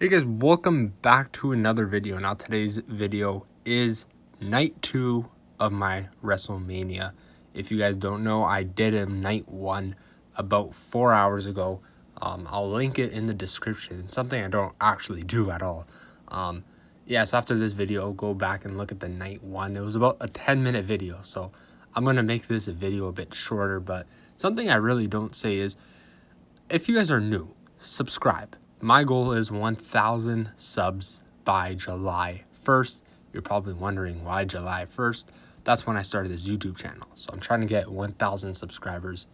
Hey guys, welcome back to another video. Now today's video is night 2 of my WrestleMania. If you guys don't know, I did a night 1 about 4 hours ago. I'll link it in the description. Something I don't actually do at all. So after this video, go back and look at the night 1. It was about a 10-minute video, so I'm going to make this video a bit shorter, but something I really don't say is, if you guys are new, subscribe. My goal is 1,000 subs by July 1st. You're probably wondering why July 1st. That's when I started this YouTube channel. So I'm trying to get 1,000 subscribers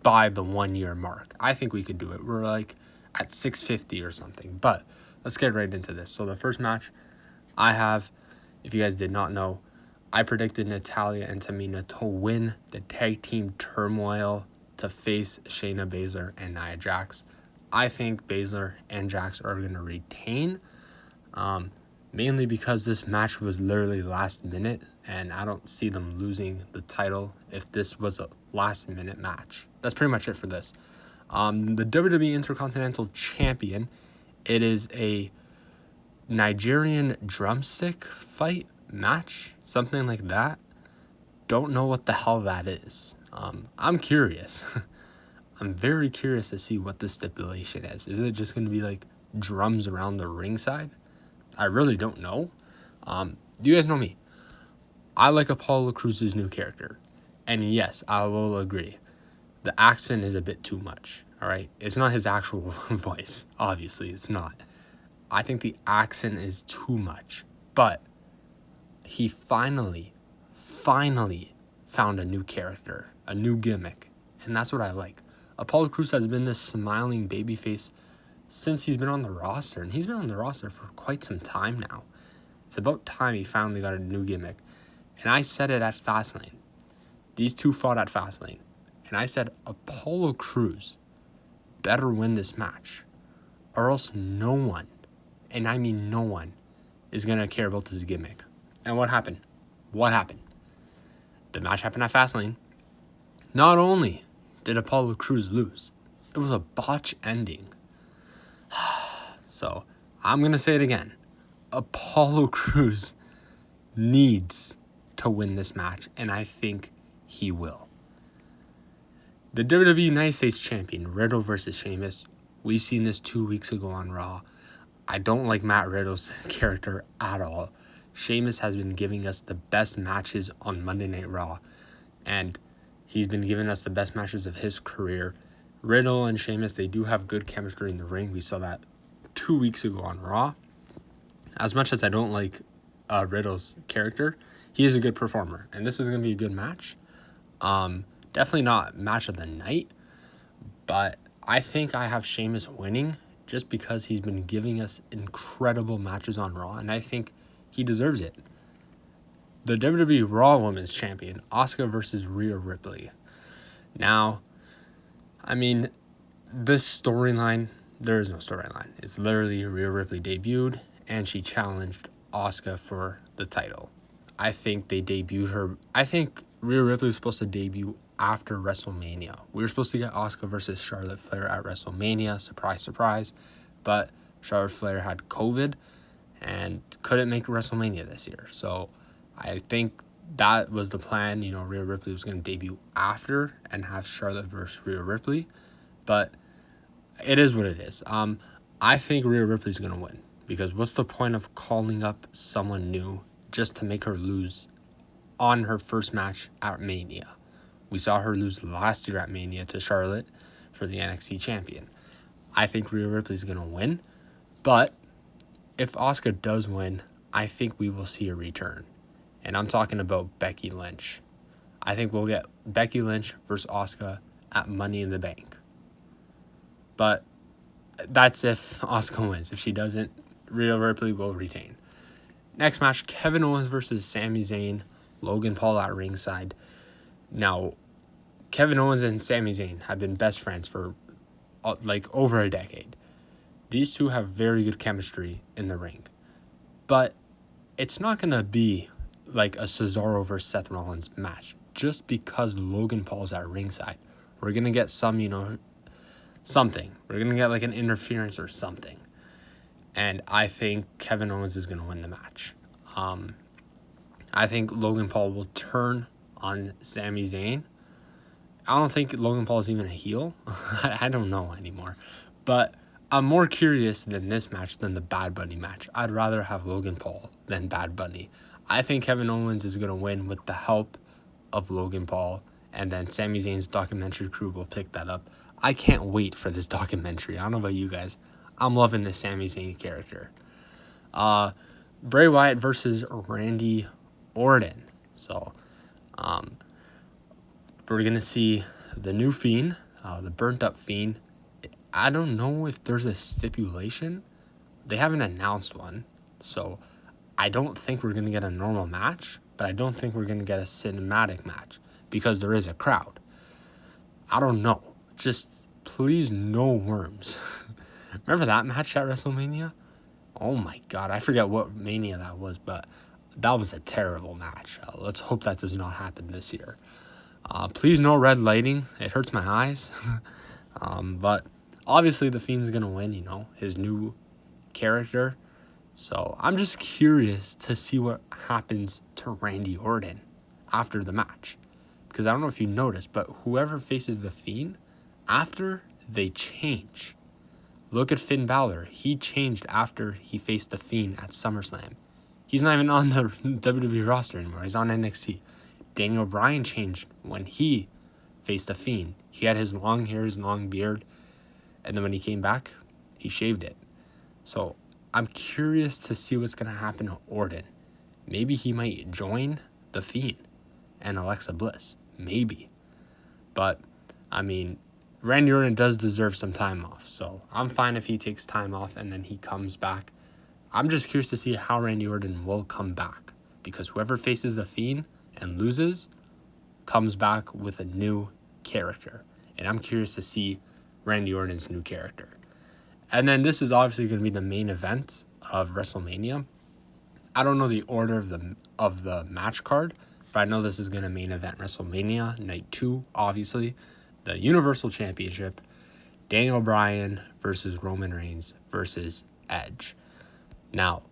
by the 1 year mark. I think we could do it. We're like at 650 or something. But let's get right into this. So the first match I have, if you guys did not know, I predicted Natalya and Tamina to win the tag team turmoil to face Shayna Baszler and Nia Jax. I think Baszler and Jax are going to retain, mainly because this match was literally last minute, and I don't see them losing the title if this was a last minute match. That's pretty much it for this. The WWE Intercontinental Champion, it is a Nigerian drumstick fight match, something like that. Don't know what the hell that is. I'm curious. I'm very curious to see what the stipulation is. Is it just going to be like drums around the ringside? I really don't know. You guys know me. I like Apollo Crews' new character. And yes, I will agree. The accent is a bit too much. All right. It's not his actual voice. Obviously, it's not. I think the accent is too much. But he finally found a new character, a new gimmick. And that's what I like. Apollo Crews has been this smiling babyface since he's been on the roster, and he's been on the roster for quite some time now. It's about time he finally got a new gimmick. And I said it at Fastlane. These two fought at Fastlane. And I said Apollo Crews better win this match, or else no one, and I mean no one, is going to care about this gimmick. And what happened? The match happened at Fastlane. Not only did Apollo Crews lose, it was a botch ending. So, I'm going to say it again. Apollo Crews needs to win this match, and I think he will. The WWE United States Champion, Riddle versus Sheamus. We've seen this 2 weeks ago on Raw. I don't like Matt Riddle's character at all. Sheamus has been giving us the best matches on Monday Night Raw, and he's been giving us the best matches of his career. Riddle and Sheamus, they do have good chemistry in the ring. We saw that 2 weeks ago on Raw. As much as I don't like Riddle's character, he is a good performer, and this is going to be a good match. Definitely not match of the night, but I think I have Sheamus winning just because he's been giving us incredible matches on Raw, and I think he deserves it. The WWE Raw Women's Champion, Asuka versus Rhea Ripley. Now, I mean, this storyline, there is no storyline. It's literally Rhea Ripley debuted, and she challenged Asuka for the title. I think they debuted her. I think Rhea Ripley was supposed to debut after WrestleMania. We were supposed to get Asuka versus Charlotte Flair at WrestleMania. Surprise, surprise. But Charlotte Flair had COVID and couldn't make WrestleMania this year. So I think that was the plan. You know, Rhea Ripley was going to debut after and have Charlotte versus Rhea Ripley. But it is what it is. I think Rhea Ripley's going to win. Because what's the point of calling up someone new just to make her lose on her first match at Mania? We saw her lose last year at Mania to Charlotte for the NXT champion. I think Rhea Ripley's going to win. But if Asuka does win, I think we will see a return. And I'm talking about Becky Lynch. I think we'll get Becky Lynch versus Asuka at Money in the Bank. But that's if Asuka wins. If she doesn't, Rhea Ripley will retain. Next match, Kevin Owens versus Sami Zayn, Logan Paul at ringside. Now, Kevin Owens and Sami Zayn have been best friends for like over a decade. These two have very good chemistry in the ring. But it's not going to be like a Cesaro versus Seth Rollins match. Just because Logan Paul's at ringside. We're going to get some, something. We're going to get like an interference or something. And I think Kevin Owens is going to win the match. I think Logan Paul will turn on Sami Zayn. I don't think Logan Paul is even a heel. I don't know anymore. But I'm more curious than this match than the Bad Bunny match. I'd rather have Logan Paul than Bad Bunny. I think Kevin Owens is going to win with the help of Logan Paul. And then Sami Zayn's documentary crew will pick that up. I can't wait for this documentary. I don't know about you guys. I'm loving this Sami Zayn character. Bray Wyatt versus Randy Orton. So, we're going to see the new Fiend, the burnt up Fiend. I don't know if there's a stipulation. They haven't announced one. So, I don't think we're going to get a normal match, but I don't think we're going to get a cinematic match because there is a crowd. I don't know. Just please no worms. Remember that match at WrestleMania? Oh my God, I forget what Mania that was, but that was a terrible match. Let's hope that does not happen this year. Please no red lighting. It hurts my eyes. But obviously the Fiend's going to win, his new character. So I'm just curious to see what happens to Randy Orton after the match. Because I don't know if you noticed, but whoever faces the Fiend, after they change. Look at Finn Balor. He changed after he faced the Fiend at SummerSlam. He's not even on the WWE roster anymore. He's on NXT. Daniel Bryan changed when he faced the Fiend. He had his long hair, his long beard. And then when he came back, he shaved it. So I'm curious to see what's going to happen to Orton. Maybe he might join the Fiend and Alexa Bliss. Maybe. But, Randy Orton does deserve some time off. So I'm fine if he takes time off and then he comes back. I'm just curious to see how Randy Orton will come back. Because whoever faces the Fiend and loses comes back with a new character. And I'm curious to see Randy Orton's new character. And then this is obviously going to be the main event of WrestleMania. I don't know the order of the match card, but I know this is going to main event WrestleMania Night 2, obviously. The Universal Championship, Daniel Bryan versus Roman Reigns versus Edge. Now,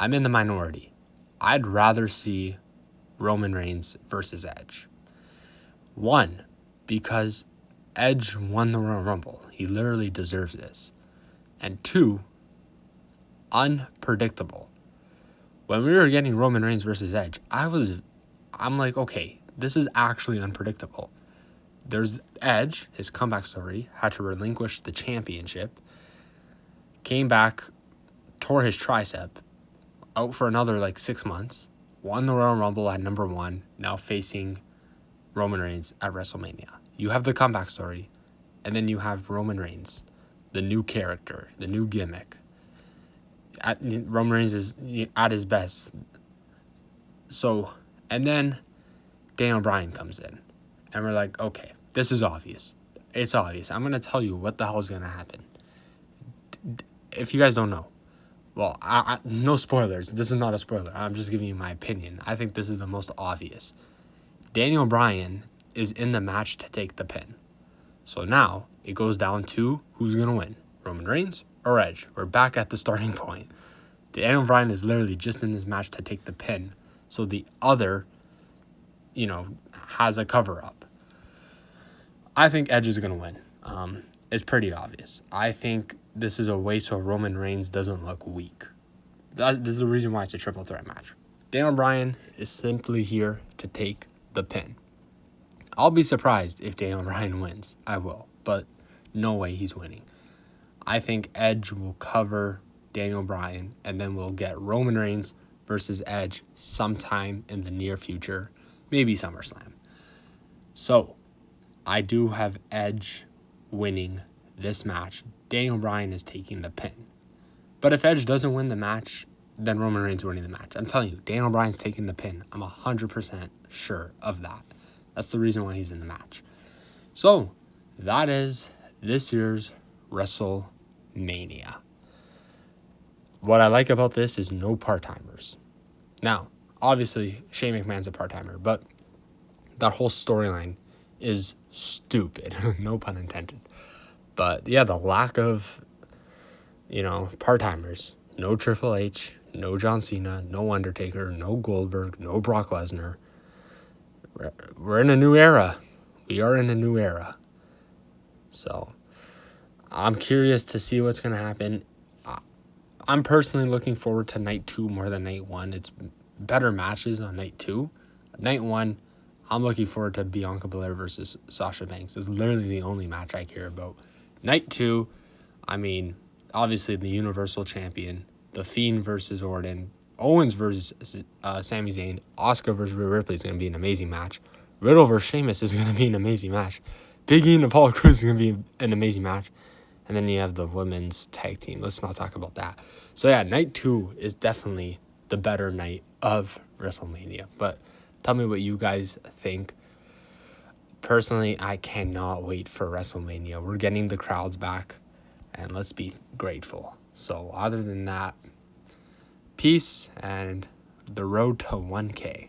I'm in the minority. I'd rather see Roman Reigns versus Edge. One, because Edge won the Royal Rumble. He literally deserves this. And two, unpredictable. When we were getting Roman Reigns versus Edge, I'm like, okay, this is actually unpredictable. There's Edge, his comeback story, had to relinquish the championship, came back, tore his tricep, out for another 6 months, won the Royal Rumble at number 1, now facing Roman Reigns at WrestleMania. You have the comeback story, and then you have Roman Reigns, the new character, the new gimmick. Roman Reigns is at his best. So, and then Daniel Bryan comes in, and we're like, okay, this is obvious. It's obvious. I'm going to tell you what the hell is going to happen. If you guys don't know, well, no spoilers. This is not a spoiler. I'm just giving you my opinion. I think this is the most obvious. Daniel Bryan is in the match to take the pin. So now it goes down to who's going to win, Roman Reigns or Edge. We're back at the starting point. Daniel Bryan is literally just in this match to take the pin. So the other, has a cover-up. I think Edge is going to win. It's pretty obvious. I think this is a way so Roman Reigns doesn't look weak. This is the reason why it's a triple threat match. Daniel Bryan is simply here to take the pin. I'll be surprised if Daniel Bryan wins. I will. But no way he's winning. I think Edge will cover Daniel Bryan, and then we'll get Roman Reigns versus Edge sometime in the near future. Maybe SummerSlam. So, I do have Edge winning this match. Daniel Bryan is taking the pin. But if Edge doesn't win the match, then Roman Reigns winning the match. I'm telling you, Daniel Bryan's taking the pin. I'm 100% sure of that. That's the reason why he's in the match. So, that is this year's WrestleMania. What I like about this is no part-timers. Now, obviously, Shane McMahon's a part-timer, but that whole storyline is stupid. No pun intended. But yeah, the lack of part-timers. No Triple H, no John Cena, no Undertaker, no Goldberg, no Brock Lesnar. We're in a new era. We are in a new era. So, I'm curious to see what's going to happen. I'm personally looking forward to night 2 more than night 1. It's better matches on night 2. Night 1, I'm looking forward to Bianca Belair versus Sasha Banks. It's literally the only match I care about. Night 2, obviously the Universal Champion, The Fiend versus Orton, Owens versus Sami Zayn, Asuka versus Rhea Ripley is going to be an amazing match. Riddle versus Sheamus is going to be an amazing match. Big E and Apollo Crews is going to be an amazing match. And then you have the women's tag team. Let's not talk about that. So yeah, night 2 is definitely the better night of WrestleMania. But tell me what you guys think. Personally, I cannot wait for WrestleMania. We're getting the crowds back, and let's be grateful. So other than that, peace and the road to 1K.